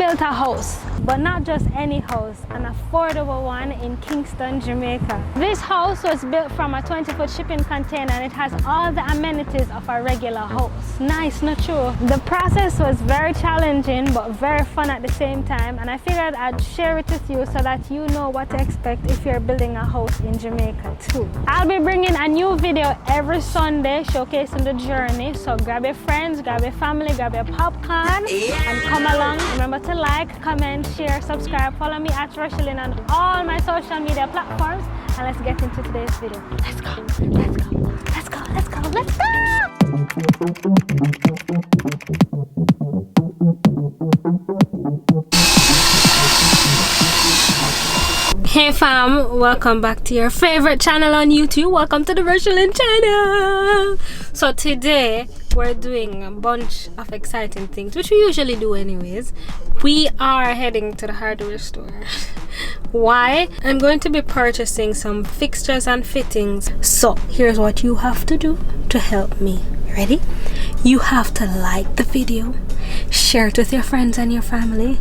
built a house, but not just any house, an affordable one in Kingston, Jamaica. This house was built from a 20-foot shipping container and it has all the amenities of a regular house. Nice, not true? The process was very challenging but very fun at the same time, and I figured I'd share it with you so that you know what to expect if you're building a house in Jamaica too. I'll be bringing a new video every Sunday showcasing the journey, so grab your friends, grab your family, grab your popcorn and come along. Remember to like, comment, share, subscribe, follow me at Rochielin on all my social media platforms, and let's get into today's video. Let's go, let's go, let's go, let's go, let's go! Hey fam, welcome back to your favorite channel on YouTube. Welcome to the Rochielin channel. So today we're doing a bunch of exciting things, which we usually do anyways. We are heading to the hardware store. Why? I'm going to be purchasing some fixtures and fittings. So here's what you have to do to help me. Ready? You have to like the video, share it with your friends and your family,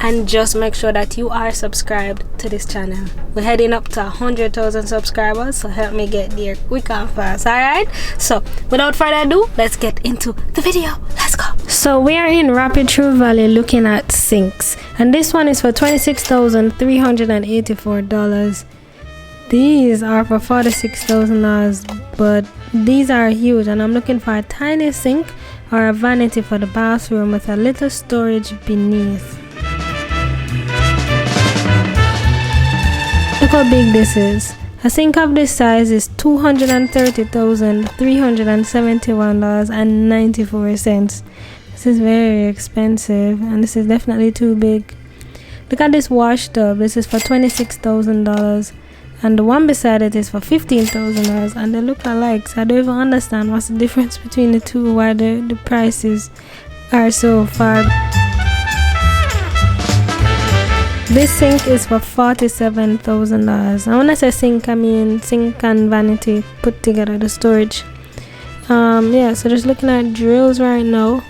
and just make sure that you are subscribed to this channel. We're heading up to 100,000 subscribers, so help me get there quick and fast. Alright, so without further ado, let's get into the video. Let's go. So we are in Rapid True Valley looking at sinks, and this one is for $26,384. These are for $46,000, but these are huge, and I'm looking for a tiny sink or a vanity for the bathroom with a little storage beneath. Look how big this is. A sink of this size is $230,371.94. This is very expensive, and this is definitely too big. Look at this wash tub. This is for $26,000, and the one beside it is for $15,000, and they look alike, so I don't even understand what's the difference between the two, why the prices are so far. This sink is for $47,000. And when I say sink, I mean sink and vanity put together, the storage. Yeah, so just looking at drills right now.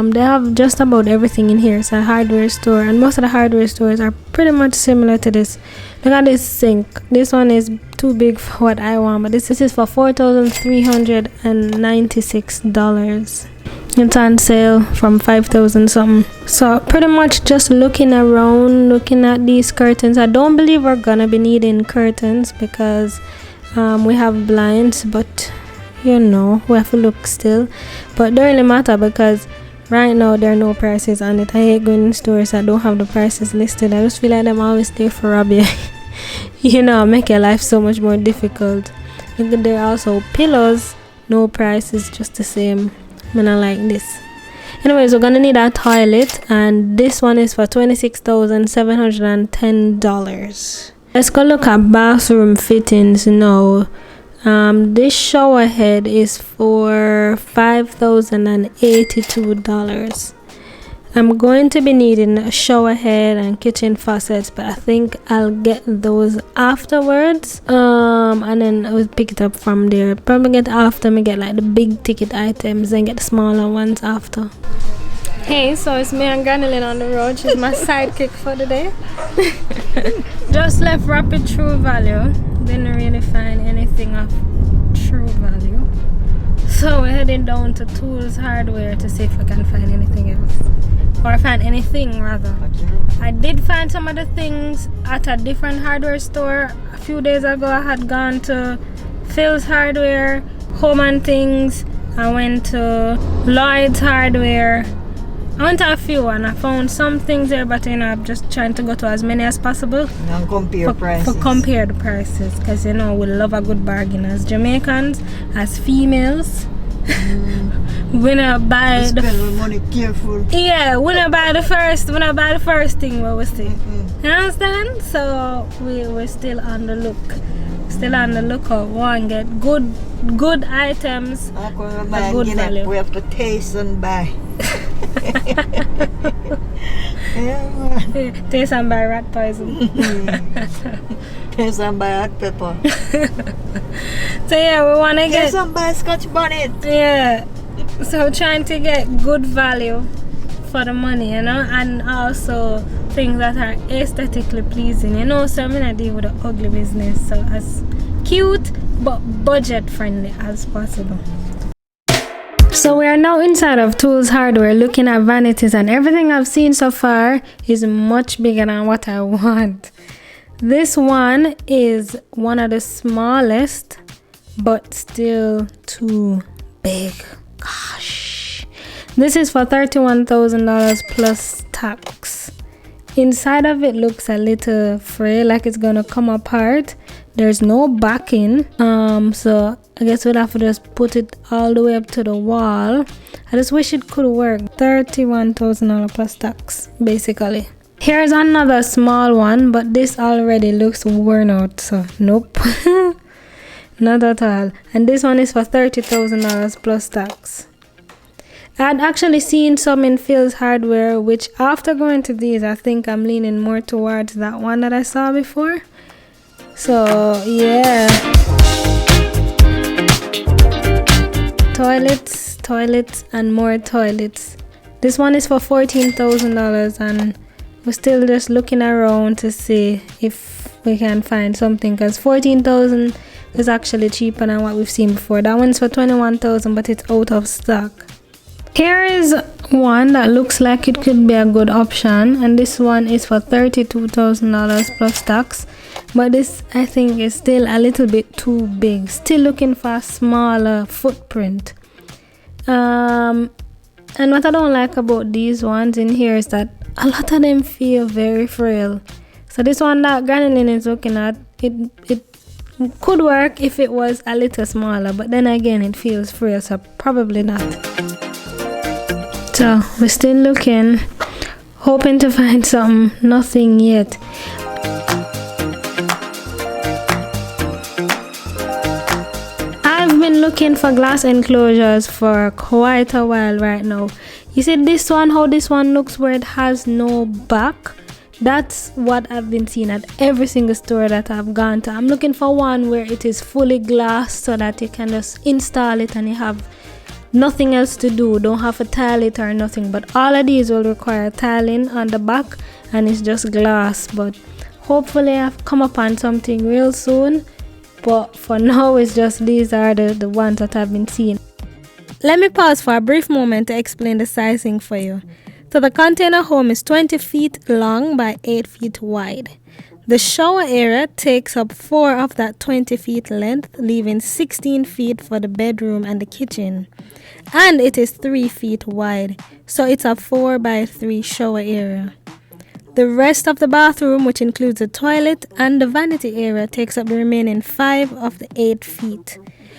They have just about everything in here. It's a hardware store, and most of the hardware stores are pretty much similar to this. Look at this sink. This one is too big for what I want, but this is for $4,396. It's on sale from $5,000 something. So pretty much just looking around, looking at these curtains. I don't believe we're gonna be needing curtains because we have blinds, but you know, we have to look still. But it don't really matter because right now there are no prices on it. I hate going in stores that don't have the prices listed. I just feel like them always there for rob you. You know, make your life so much more difficult. Look at there also pillows, no prices, just the same. I like this. Anyways, we're gonna need a toilet, and this one is for $26,710. Let's go look at bathroom fittings now. This shower head is for $5,082. I'm going to be needing a shower head and kitchen faucets, but I think I'll get those afterwards. And then I will pick it up from there. Probably get after me get like the big ticket items and get the smaller ones after. Hey, so it's me and Granilyn on the road. She's my sidekick for the day. Just left Rapid True Value. Didn't really find anything of true value. So we're heading down to Tools Hardware to see if we can find anything else. Or find anything rather. I did find some of the things at a different hardware store. A few days ago I had gone to Phil's Hardware, Home and Things. I went to Lloyd's Hardware. I went to a few and I found some things there, but you know, I'm just trying to go to as many as possible. And compare prices. For compare the prices, because you know we love a good bargain as Jamaicans, as females. We not buy spend money careful. Yeah, we not buy the first thing what we see. You understand? So we're still on the look. Still on the lookout. We want to get good items at good value. We have to taste and buy. Taste and buy rat poison. Taste and buy hot pepper. So yeah, we want to get taste and buy Scotch bonnet. Yeah. So trying to get good value for the money, you know, and also things that are aesthetically pleasing, you know. So I'm gonna deal with the ugly business, so as cute but budget friendly as possible. So we are now inside of Tools Hardware looking at vanities, and everything I've seen so far is much bigger than what I want. This one is one of the smallest, but still too big. Gosh. This is for $31,000 plus tax. Inside of it looks a little frail, like it's gonna come apart. There's no backing, so I guess we'll have to just put it all the way up to the wall. I just wish it could work. $31,000 plus tax, basically. Here's another small one, but this already looks worn out, so nope. Not at all. And this one is for $30,000 plus tax. I'd actually seen some in Phil's Hardware, which after going to these, I think I'm leaning more towards that one that I saw before. So yeah. Toilets, and more toilets. This one is for $14,000, and we're still just looking around to see if we can find something, because $14,000 is actually cheaper than what we've seen before. That one's for $21,000, but it's out of stock. Here is one that looks like it could be a good option, and this one is for $32,000 plus tax, but this I think is still a little bit too big. Still looking for a smaller footprint. And what I don't like about these ones in here is that a lot of them feel very frail. So this one that Granny is looking at, it could work if it was a little smaller, but then again it feels frail, so probably not. So we're still looking, hoping to find something. Nothing yet. I've been looking for glass enclosures for quite a while right now. You see this one, how this one looks, where it has no back? That's what I've been seeing at every single store that I've gone to. I'm looking for one where it is fully glass, so that you can just install it and you have nothing else to do. Don't have to tile it or nothing, but all of these will require tiling on the back, and it's just glass. But hopefully I've come upon something real soon, but for now it's just these are the ones that I've been seeing. Let me pause for a brief moment to explain the sizing for you. So the container home is 20 feet long by 8 feet wide. The shower area takes up 4 of that 20 feet length, leaving 16 feet for the bedroom and the kitchen. And it is 3 feet wide, so it's a 4 by 3 shower area. The rest of the bathroom, which includes the toilet and the vanity area, takes up the remaining 5 of the 8 feet.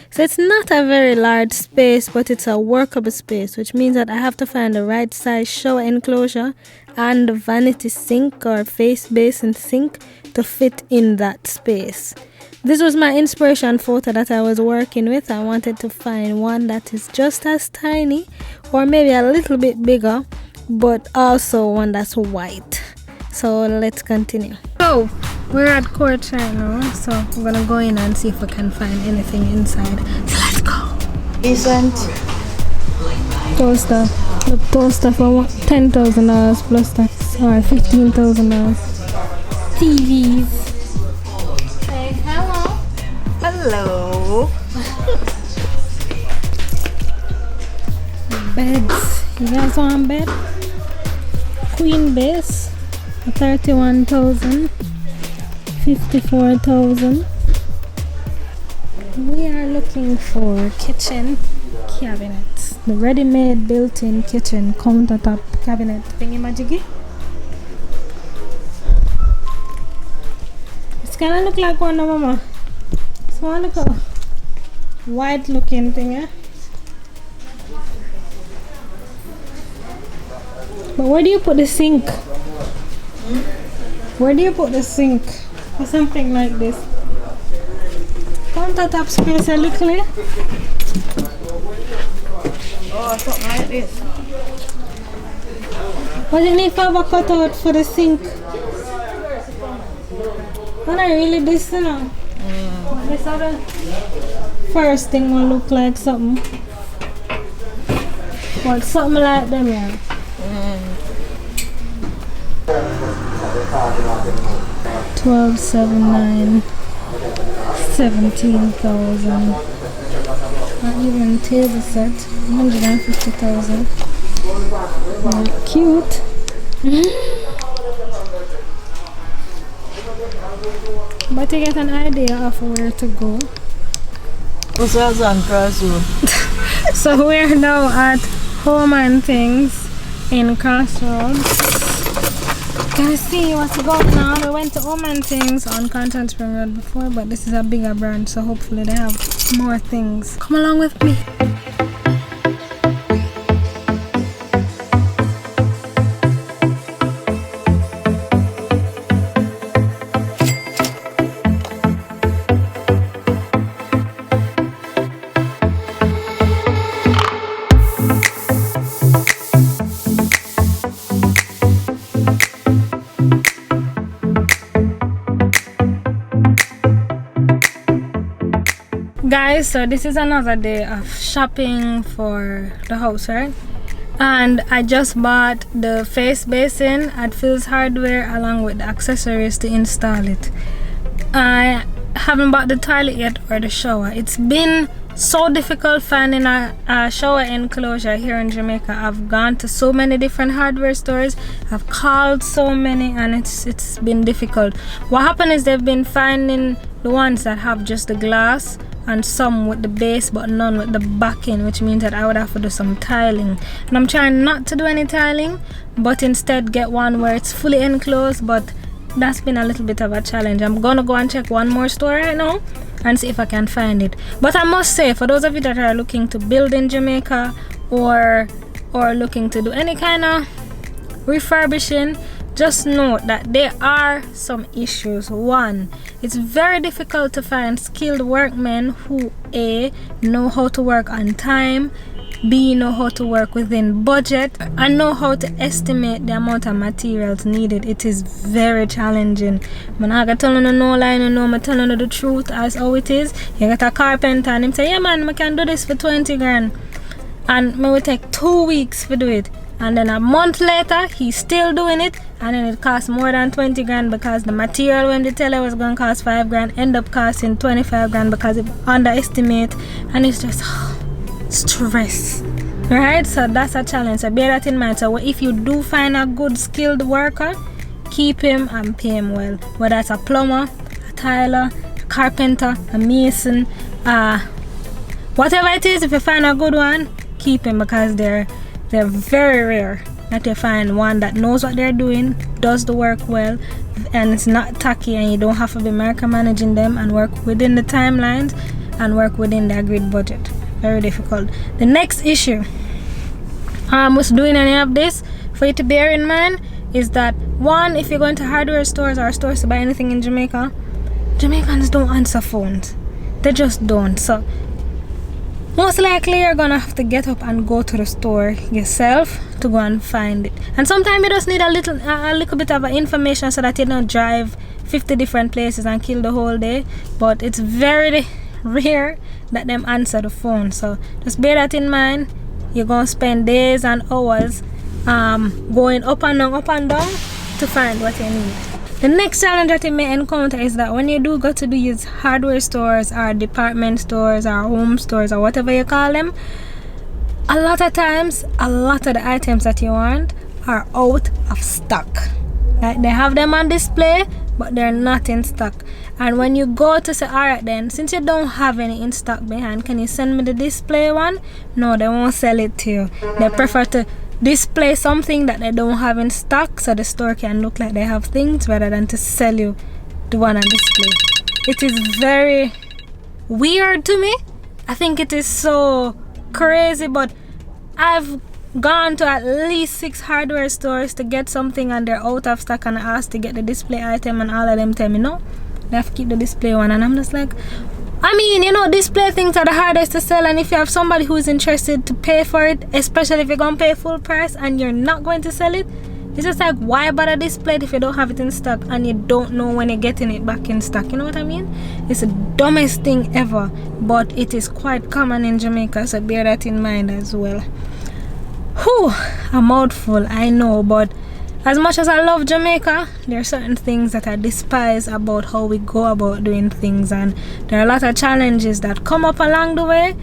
So it's not a very large space, but it's a workable space, which means that I have to find the right size shower enclosure and the vanity sink or face basin sink to fit in that space. This was my inspiration photo that I was working with. I wanted to find one that is just as tiny or maybe a little bit bigger, but also one that's white. So let's continue. So we're at court right now, so we're gonna go in and see if we can find anything inside. So let's go. Isn't Toaster. The toaster for $10,000 plus tax, or $15,000. TVs. Say hello. hello? Beds. You guys want a bed? Queen base. 31,000, 54,000. We are looking for kitchen cabinets. The ready-made built-in kitchen countertop cabinet thingy majiggy. It's kind of look like one, no, mama. It's one look a white-looking thing, eh? But where do you put the sink? Where do you put the sink or something like this? Countertop space a little. Oh, something like this. What do you need for a cutout for the sink? Not really this, you know. This other first thing will look like something. But something like them, yeah. 12, 7, 9, 17,000. Not even table set, 150,000. Cute. But you get an idea of where to go. So we're now at Home and Things in Crossroads. Gonna see what's going on. We went to Home and Things on Content Spring Road before, but this is a bigger brand, so hopefully they have more things. Come along with me. Guys, so this is another day of shopping for the house, right? And I just bought the face basin at Phil's Hardware along with the accessories to install it. I haven't bought the toilet yet or the shower. It's been so difficult finding a shower enclosure here in Jamaica. I've gone to so many different hardware stores, I've called so many, and it's been difficult. What happened is they've been finding the ones that have just the glass and some with the base but none with the backing, which means that I would have to do some tiling, and I'm trying not to do any tiling but instead get one where it's fully enclosed, but that's been a little bit of a challenge. I'm gonna go and check one more store right now and see if I can find it. But I must say, for those of you that are looking to build in Jamaica or looking to do any kind of refurbishing, just note that there are some issues. One, it's very difficult to find skilled workmen who A, know how to work on time, B, know how to work within budget, and know how to estimate the amount of materials needed. It is very challenging. I'm not telling you no lie, I'm telling you the truth as how it is. You get a carpenter and him say, yeah man, I can do this for 20 grand. And me will take 2 weeks to do it. And then a month later, he's still doing it, and then it costs more than 20 grand because the material when they tell you was going to cost 5 grand end up costing 25 grand because it underestimate, and it's just stress, right? So that's a challenge, so bear that in mind. So if you do find a good skilled worker, keep him and pay him well, whether it's a plumber, a tiler, a carpenter, a mason, whatever it is. If you find a good one, keep him, because they're very rare that you find one that knows what they're doing, does the work well, and it's not tacky, and you don't have to be micromanaging them, and work within the timelines and work within the agreed budget. Very difficult. The next issue was doing any of this for you to bear in mind is that, one, if you're going to hardware stores or stores to buy anything in Jamaica, Jamaicans don't answer phones. They just don't. So most likely you're gonna have to get up and go to the store yourself to go and find it. And sometimes you just need a little bit of information so that you don't drive 50 different places and kill the whole day. But it's very rare that them answer the phone, so just bear that in mind. You're gonna spend days and hours going up and down to find what you need. The next challenge that you may encounter is that when you do go to these hardware stores or department stores or home stores or whatever you call them, a lot of times a lot of the items that you want are out of stock. Like, they have them on display but they're not in stock, and when you go to say, alright then, since you don't have any in stock behind, can you send me the display one? No, they won't sell it to you. They prefer to display something that they don't have in stock so the store can look like they have things, rather than to sell you the one on display. It is very weird to me. I think it is so crazy, but I've gone to at least 6 hardware stores to get something and they're out of stock, and I asked to get the display item and all of them tell me no, they have to keep the display one, and I'm just like, I mean, you know, display things are the hardest to sell, and if you have somebody who's interested to pay for it, especially if you're going to pay full price and you're not going to sell it, it's just like, why bother display it if you don't have it in stock and you don't know when you're getting it back in stock? You know what I mean? It's the dumbest thing ever, but it is quite common in Jamaica, so bear that in mind as well. Whew, a mouthful, I know, but as much as I love Jamaica, there are certain things that I despise about how we go about doing things, and there are a lot of challenges that come up along the way.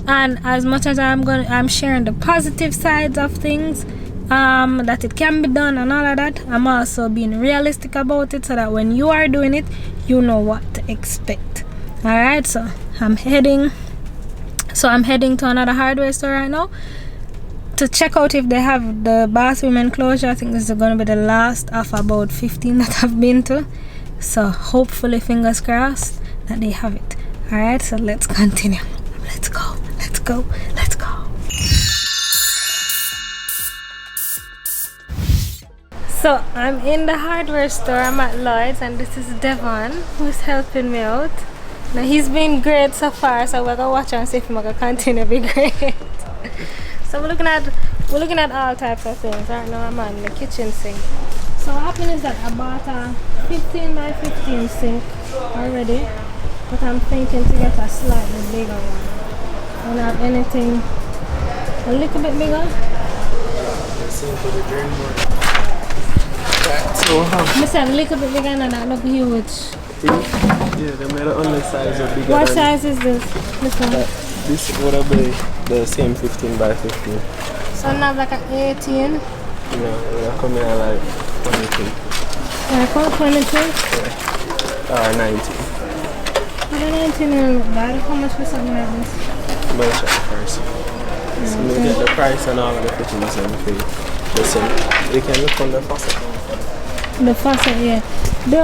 And as much as I'm sharing the positive sides of things, that it can be done and all of that, I'm also being realistic about it so that when you are doing it, you know what to expect. Alright, so I'm heading to another hardware store right now to check out if they have the bathroom enclosure. I think this is going to be the last of about 15 that I've been to. So hopefully, fingers crossed, that they have it. Alright, so let's continue. Let's go. So I'm in the hardware store. I'm at Lloyd's, and this is Devon who's helping me out. Now he's been great so far, so we're gonna watch and see if he's gonna continue to be great. So we're looking at all types of things. Right now I'm on the kitchen sink. So what happened is that I bought a 15 by 15 sink already, but I'm thinking to get a slightly bigger one. Don't have anything a little bit bigger. Sink for the drain board. So I said a little bit bigger and that look huge. Yeah, they made it on the size of bigger. What size is this? This one? This would be the same 15 by 15. So I have like an 18. No, it'll come in at like 22. Like what, 22? Yeah. 19. The 19 will look bad. How much for something like this? I'm going to check the price. So we get the price and all of the fittings and everything. The same. You can look on the faucet. The faucet, yeah. Do I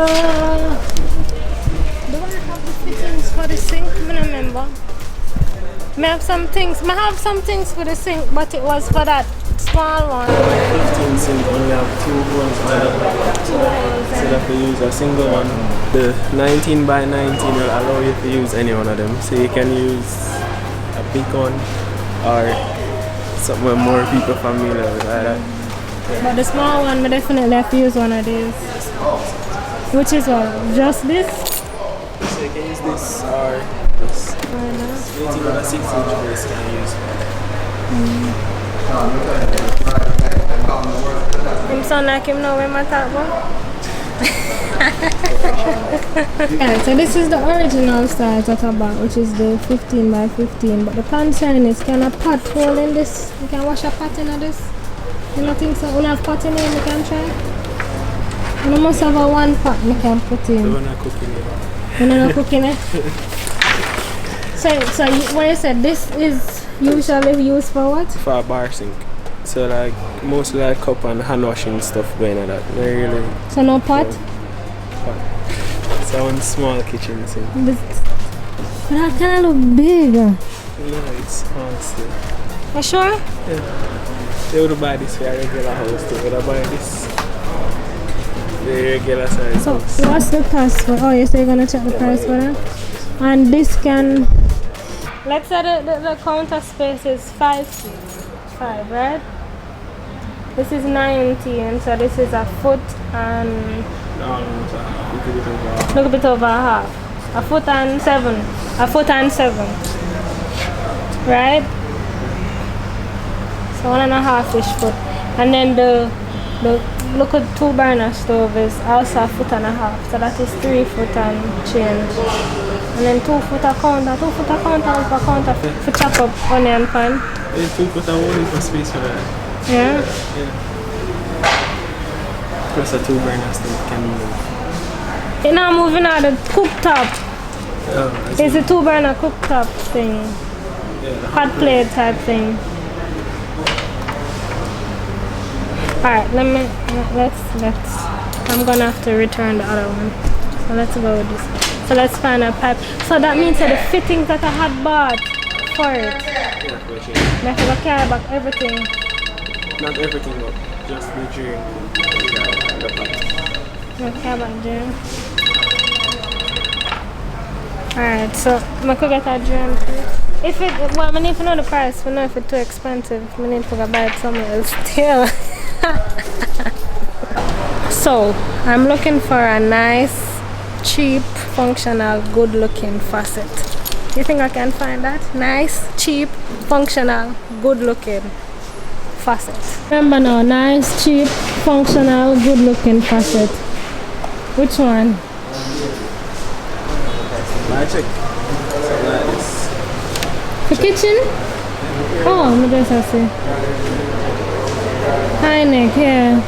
have the fittings for the sink? I don't remember. I have some things for the sink, but it was for that small one. 15 sink only have 2 holes on it. So that you use a single one. The 19 by 19 will allow you to use any one of them. So you can use a big one or something where more people familiar with like that. But the small one, I definitely have to use one of these. Which is what? Just this? So you can use this or this. 18 with a 6-inch base can use. Him sound like him know where my talk about. Yeah, so this is the original style that I bought, which is the 15 by 15. But the concern is, can a pot hold in this? You can wash a pot in this? You don't think so? We have pot in here, we can try? We must have a one pot we can put in. We're not cooking it. We're not cooking it? So what you said, this is usually used for what? For a bar sink. So like, mostly like cup and hand washing stuff going on that. Not really. So no pot? So one small kitchen sink. But that kind of look big. No, it's honestly. You sure? Yeah. They would buy this for a regular house too. They would buy this the regular size so house. What's the price for? Oh, you say you're gonna check the price for that? And this can, let's say the counter space is 5, right? This is 19, so this is a foot and look a bit over half. A foot and 7. Right? So 1.5-ish foot. And then the look at 2-burner stove is also a foot and a half. So that is 3 foot and change. And then 2 foot a counter for chop up onion pan. Yeah, 2 foot and 1 for space for that. Yeah? Plus a 2-burner stove can move. It's not moving out the cooktop. Oh, It's a 2-burner cooktop thing. yeah, Hot plate type thing. Alright, let's I'm gonna have to return the other one. So let's go with this. So let's find a pipe. So that means that the fittings that I had bought for it. I have to carry back everything. not everything but just the drain. The pipe. No carry back drain. Alright, so I could get that drain too. If it I need to know the price, I know if it's too expensive, I need to go buy it somewhere else still. So I'm looking for a nice, cheap, functional, good looking faucet. You think I can find that? Nice, cheap, functional, good looking faucet. Remember now, nice, cheap, functional, good looking faucet. Which one? Magic. Something like this. The kitchen? Oh, I'm just to see. Hi Nick, yeah.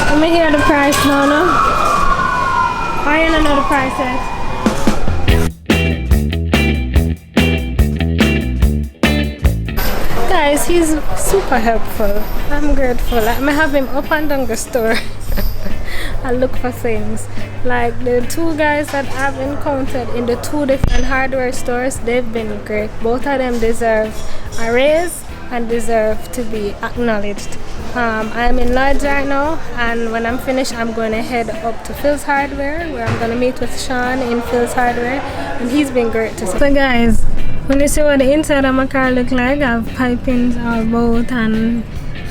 Let me hear the price now, no? I don't know the price yet. Guys, he's super helpful. I'm grateful. I'm have him up and down the store. I look for things. Like the two guys that I've encountered in the two different hardware stores, they've been great. Both of them deserve a raise and deserve to be acknowledged. I'm in Lodge right now, and when I'm finished I'm going to head up to Phil's Hardware, where I'm going to meet with Sean in Phil's Hardware, and he's been great to see. So guys, when you see what the inside of my car look like, I have pipings all both and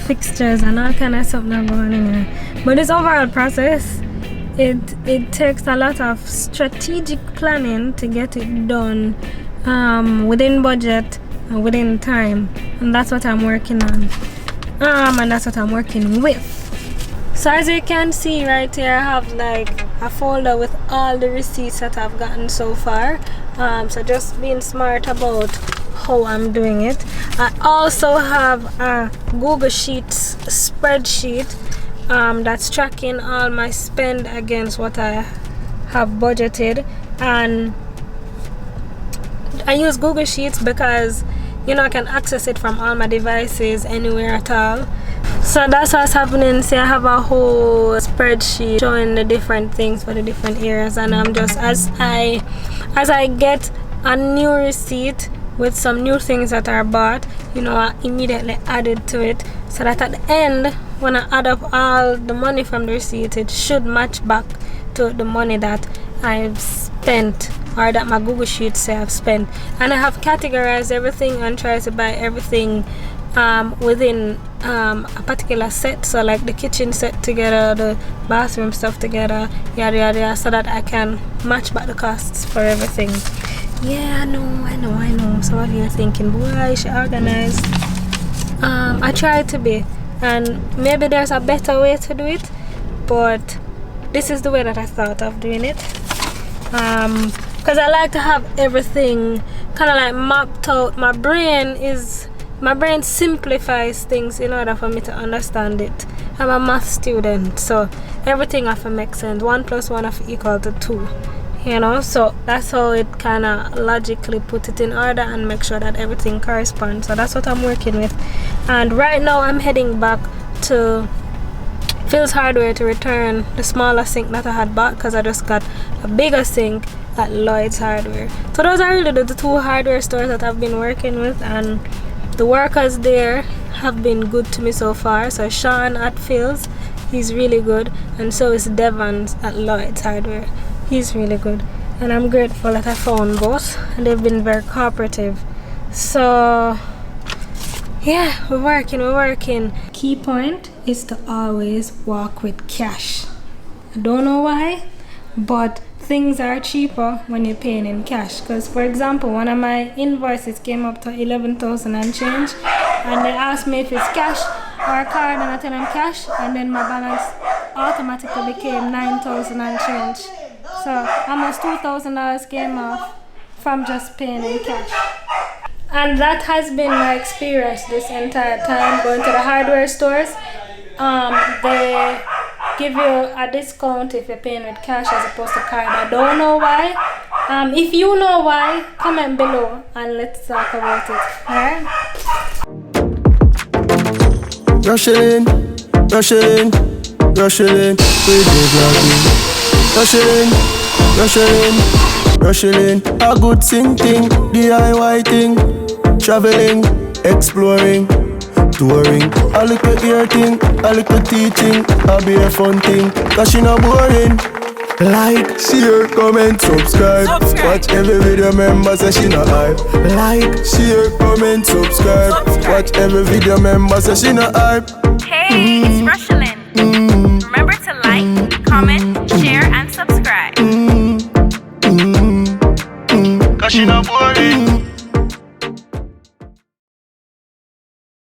fixtures and all kind of stuff going in here. But this overall process, it takes a lot of strategic planning to get it done within budget and within time, and that's what I'm working on. And that's what I'm working with. So as you can see right here, I have like a folder with all the receipts that I've gotten so far. So just being smart about how I'm doing it. I also have a Google Sheets spreadsheet that's tracking all my spend against what I have budgeted, and I use Google Sheets because I can access it from all my devices anywhere at all. So that's what's happening. See, I have a whole spreadsheet showing the different things for the different areas, and I'm just as I get a new receipt with some new things that are bought, I immediately add it to it, so that at the end, when I add up all the money from the receipt, it should match back to the money that I've spent, or that my Google Sheets say I've spent. And I have categorized everything and tried to buy everything within a particular set, so like the kitchen set together, the bathroom stuff together, yada yada yada, so that I can match back the costs for everything. Yeah, I know. Some of you are thinking, boy, she organized. I try to be, and maybe there's a better way to do it, but this is the way that I thought of doing it. Because I like to have everything kind of like mapped out. My brain simplifies things in order for me to understand it. I'm a math student, so everything have to make sense. 1 + 1 have to equal to 2. So that's how it kind of logically put it in order and make sure that everything corresponds. So that's what I'm working with. And right now I'm heading back to Phil's Hardware to return the smaller sink that I had bought, because I just got a bigger sink at Lloyd's Hardware. So those are really the two hardware stores that I've been working with, and the workers there have been good to me so far. So Sean at Phil's, he's really good, and so is Devon's at Lloyd's Hardware. He's really good, and I'm grateful that I found both, and they've been very cooperative. So yeah, we're working. Key point is to always walk with cash. I don't know why, but things are cheaper when you're paying in cash. Because for example, one of my invoices came up to 11,000 and change, and they asked me if it's cash or a card, and I tell them cash, and then my balance automatically became 9,000 and change. So almost $2,000 came off from just paying in cash. And that has been my experience this entire time going to the hardware stores. They give you a discount if you're paying with cash as opposed to card. I don't know why. If you know why, comment below and let's talk about it. Alright? Rochielin, we did vlogging. Rochielin, a good thing, DIY thing, traveling, exploring, touring, a little ear thing, a little teaching, a be a fun thing, cause she not boring. Like, share, comment, subscribe. Watch every video, member say she not hype. Like, share, comment, subscribe. Watch every video, member say she not hype. Hey, it's Rochielin. Remember to like, comment, share, and subscribe. Cause she not boring.